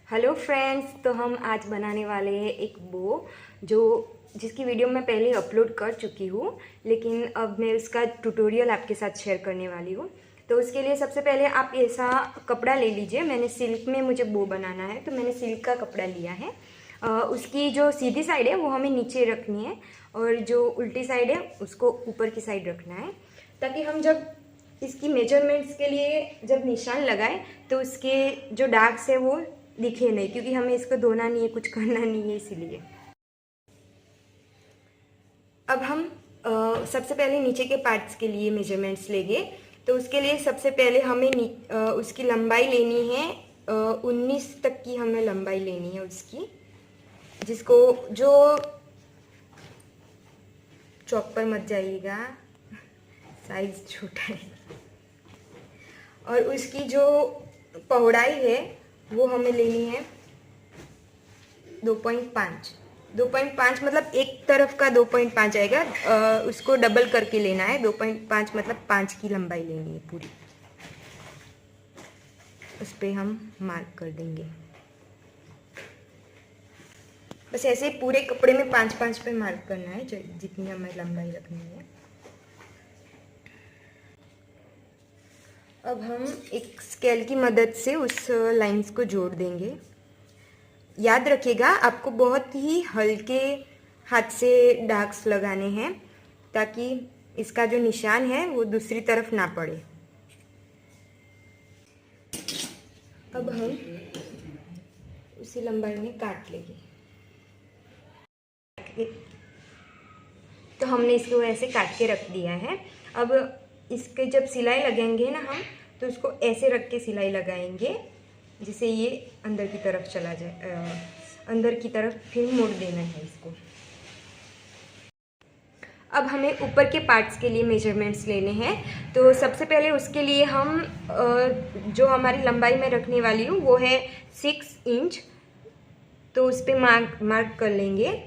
Hello friends, तो हम आज बनाने वाले हैं एक बो जिसकी वीडियो मैं पहले अपलोड कर चुकी हूँ, लेकिन अब मैं उसका ट्यूटोरियल आपके साथ शेयर करने वाली हूँ। तो उसके लिए सबसे पहले आप ऐसा कपड़ा ले लीजिए। मैंने सिल्क में मुझे बो बनाना है, तो मैंने सिल्क का कपड़ा लिया है। उसकी जो सीधी साइड है वो हमें नीचे रखनी है और जो उल्टी साइड है उसको ऊपर की साइड रखना है, ताकि हम जब इसकी मेजरमेंट्स के लिए जब निशान लगाए तो उसके जो डार्क्स है वो दिखे नहीं, क्योंकि हमें इसको धोना नहीं है, कुछ करना नहीं है इसीलिए। अब हम सबसे पहले नीचे के पार्ट्स के लिए मेजरमेंट्स लेंगे। तो उसके लिए सबसे पहले हमें उसकी लंबाई लेनी है। 19 तक की हमें लंबाई लेनी है उसकी, जिसको जो चौक पर मत जाइएगा, साइज छोटा है। और उसकी जो पौड़ाई है वो हमें लेनी है 2.5। 2.5 मतलब एक तरफ का 2.5 आएगा, उसको डबल करके लेना है। 2.5 मतलब 5 की लंबाई लेनी है पूरी। उस पर हम मार्क कर देंगे। बस ऐसे पूरे कपड़े में 5-5 पे मार्क करना है, जितनी हमें लंबाई रखनी है। अब हम एक स्केल की मदद से उस लाइंस को जोड़ देंगे। याद रखिएगा, आपको बहुत ही हल्के हाथ से डार्क्स लगाने हैं, ताकि इसका जो निशान है वो दूसरी तरफ ना पड़े। अब हम उसी लंबाई में काट लेंगे। तो हमने इसको ऐसे काट के रख दिया है। अब इसके जब सिलाई लगेंगे ना हम, तो उसको ऐसे रख के सिलाई लगाएंगे जिससे ये अंदर की तरफ चला जाए। अंदर की तरफ फिर मोड़ देना है इसको। अब हमें ऊपर के पार्ट्स के लिए मेजरमेंट्स लेने हैं। तो सबसे पहले उसके लिए हम जो हमारी लंबाई में रखने वाली हूँ वो है 6 इंच। तो उस पर मार्क कर लेंगे।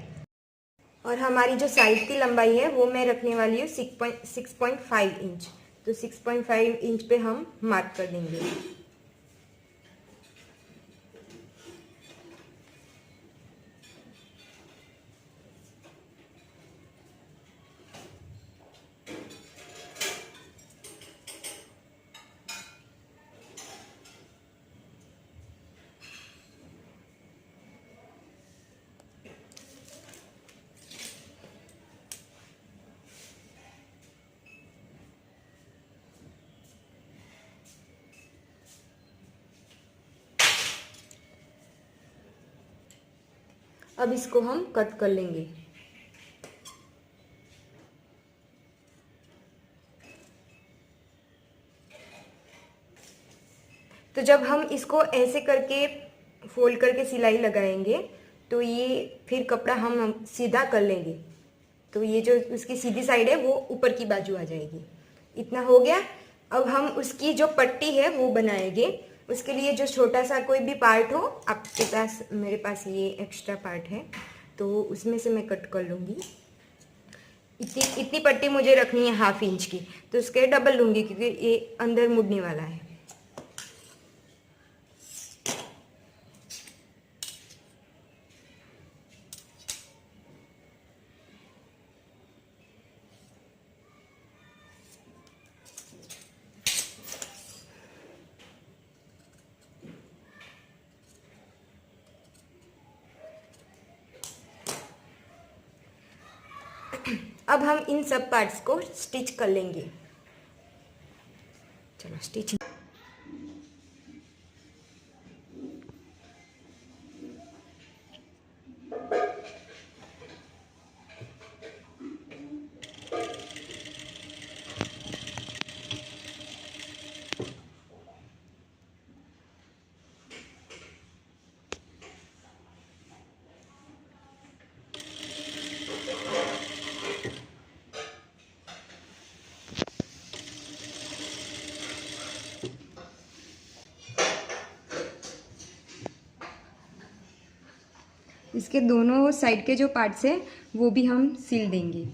और हमारी जो साइड की लंबाई है वो मैं रखने वाली हूँ 6.5 इंच। तो 6.5 इंच पे हम मार्क कर देंगे। अब इसको हम कट कर लेंगे। तो जब हम इसको ऐसे करके फोल्ड करके सिलाई लगाएंगे तो ये फिर कपड़ा हम सीधा कर लेंगे, तो ये जो उसकी सीधी साइड है वो ऊपर की बाजू आ जाएगी। इतना हो गया। अब हम उसकी जो पट्टी है वो बनाएंगे। उसके लिए जो छोटा सा कोई भी पार्ट हो आपके पास, मेरे पास ये एक्स्ट्रा पार्ट है, तो उसमें से मैं कट कर लूँगी। इतनी पट्टी मुझे रखनी है 1/2 इंच की, तो उसके डबल लूँगी क्योंकि ये अंदर मुड़ने वाला है। अब हम इन सब पार्ट्स को स्टिच कर लेंगे। चलो स्टिच। इसके दोनों साइड के जो पार्ट्स हैं वो भी हम सिल देंगे।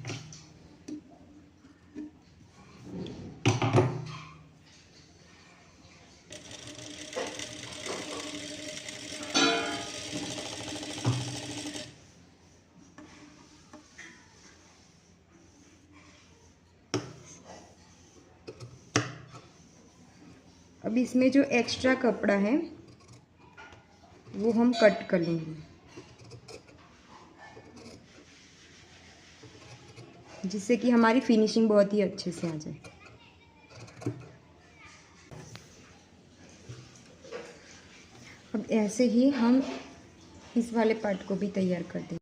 अब इसमें जो एक्स्ट्रा कपड़ा है वो हम कट कर लेंगे, जिससे कि हमारी फिनिशिंग बहुत ही अच्छे से आ जाए। अब ऐसे ही हम इस वाले पार्ट को भी तैयार कर देंगे।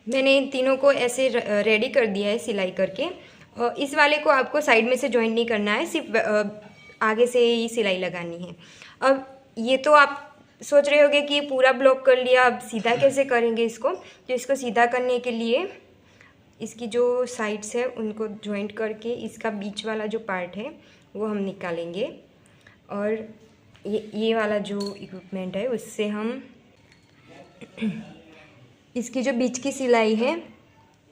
मैंने इन तीनों को ऐसे रेडी कर दिया है सिलाई करके, और इस वाले को आपको साइड में से जॉइंट नहीं करना है, सिर्फ आगे से ही सिलाई लगानी है। अब ये तो आप सोच रहे होंगे कि ये पूरा ब्लॉक कर लिया, अब सीधा कैसे करेंगे इसको। तो इसको सीधा करने के लिए इसकी जो साइड्स है उनको जॉइंट करके इसका बीच वाला जो पार्ट है वो हम निकालेंगे, और ये वाला जो इक्विपमेंट है उससे हम इसकी जो बीच की सिलाई है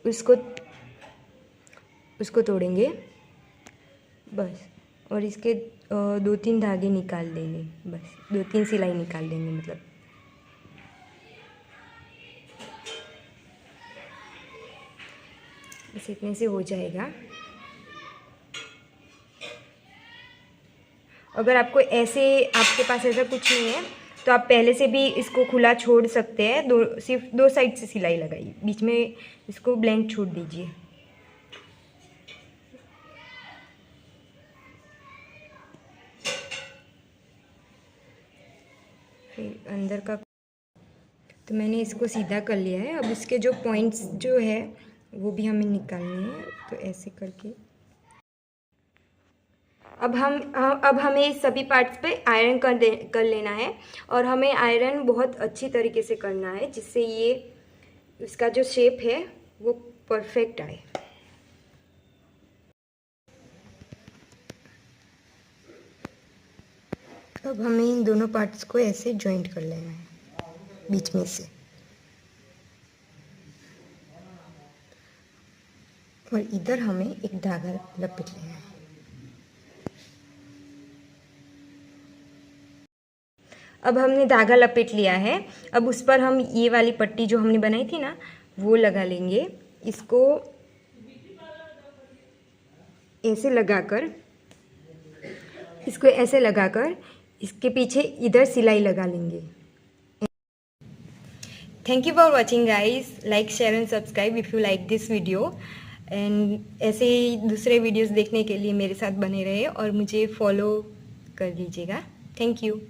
उसको तोड़ेंगे बस, और इसके 2-3 धागे निकाल देंगे, बस 2-3 सिलाई निकाल देंगे, मतलब बस इतने से हो जाएगा। अगर आपको आपके पास ऐसा कुछ नहीं है तो आप पहले से भी इसको खुला छोड़ सकते हैं। सिर्फ 2 साइड से सिलाई लगाइए, बीच में इसको ब्लैंक छोड़ दीजिए। फिर अंदर का तो मैंने इसको सीधा कर लिया है। अब इसके जो पॉइंट्स जो है वो भी हमें निकालने हैं, तो ऐसे करके अब हमें इस सभी पार्ट्स पे आयरन कर लेना है, और हमें आयरन बहुत अच्छी तरीके से करना है जिससे ये इसका जो शेप है वो परफेक्ट आए। अब हमें इन दोनों पार्ट्स को ऐसे जॉइंट कर लेना है बीच में से, और इधर हमें एक धागा लपेट लेना है। अब हमने धागा लपेट लिया है। अब उस पर हम ये वाली पट्टी जो हमने बनाई थी ना वो लगा लेंगे। इसको ऐसे लगाकर इसके पीछे इधर सिलाई लगा लेंगे। Thank you for watching guys, like share and subscribe if you like this video, and ऐसे ही दूसरे वीडियोस देखने के लिए मेरे साथ बने रहे और मुझे फॉलो कर लीजिएगा। Thank you.